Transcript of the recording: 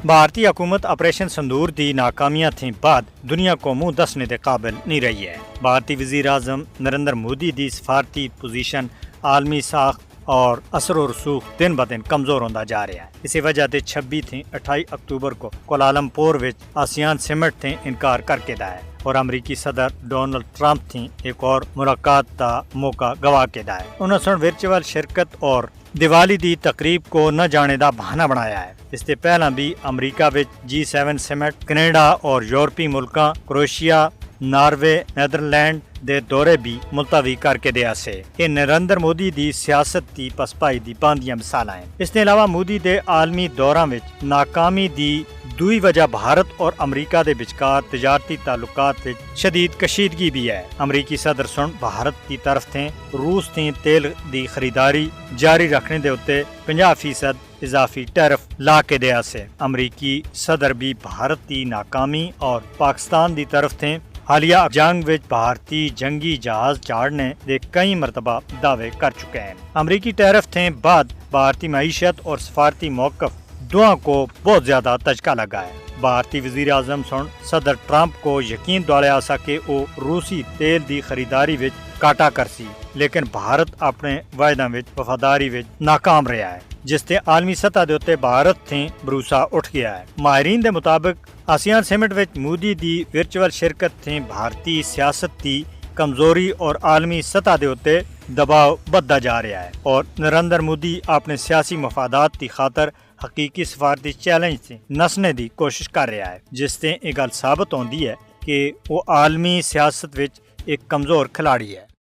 بھارتی حکومت آپریشن سندور دی ناکامیاں تھیں بعد دنیا کو منہ دسنے دے قابل نہیں رہی ہے۔ بھارتی وزیر اعظم نریندر مودی دی سفارتی پوزیشن عالمی ساخت اور اثر و رسوخ دن ب دن کمزور ہوندا جا رہا ہے۔ اسی وجہ تے 26 تھی 28 اکتوبر کو کوالالمپور وچ آسیان سمٹ تھیں انکار کر کے دا ہے اور امریکی صدر ڈونلڈ ٹرمپ تھیں ایک اور ملاقات دا موقع گوا کے دا ہے۔ انہوں نے ورچوئل شرکت اور دیوالی دی تقریب کو نہ جانے دا بہانہ بنایا ہے۔ اس سے پہلا بھی امریکہ وچ G7 سمٹ کینیڈا اور یورپی ملکاں کروشیا، ناروے، نیدرلینڈ دے دورے بھی ملتوی کر کے دیا سے۔ یہ نریندر مودی دی سیاست دی پسپائی دی باندیاں مثالاں ہیں۔ اس کے علاوہ مودی دے عالمی دوراں وچ ناکامی دی دوئی وجہ بھارت اور امریکہ دے بچکار تجارتی تعلقات وچ شدید کشیدگی بھی ہے۔ امریکی صدر سن بھارت دی طرف تھیں روس تھی تیل دی خریداری جاری رکھنے دے اتے 50% اضافی ٹیرف لا کے دیا سے۔ امریکی صدر بھی بھارت دی ناکامی اور پاکستان دی طرف تھیں حالیہ جنگ وچ بھارتی جنگی جہاز چاڑنے دے کئی مرتبہ دعوے کر چکے ہیں۔ امریکی ٹیرف تھیں بعد بھارتی معیشت اور سفارتی موقف دعا کو بہت زیادہ تجکا لگا ہے۔ بھارتی وزیر اعظم سن صدر ٹرمپ کو یقین دلایا سا کہ وہ روسی تیل دی خریداری وچ کاٹا کرسی، لیکن بھارت اپنے وعدوں وچ وفاداری وچ ناکام رہا ہے، جس تے عالمی سطح دے اتے بھارت تھیں بھروسہ اٹھ گیا ہے۔ ماہرین دے مطابق آسیان سمٹ وچ مودی دی ورچوئل شرکت تھیں بھارتی سیاست دی کمزوری اور عالمی سطح دے اتے دباؤ بدھا جا رہا ہے، اور نریندر مودی اپنے سیاسی مفادات دی خاطر حقیقی سفارتی چیلنج سے نسنے دی کوشش کر رہا ہے، جس سے یہ گل ثابت ہوندی ہے کہ وہ عالمی سیاست وچ ایک کمزور کھلاڑی ہے۔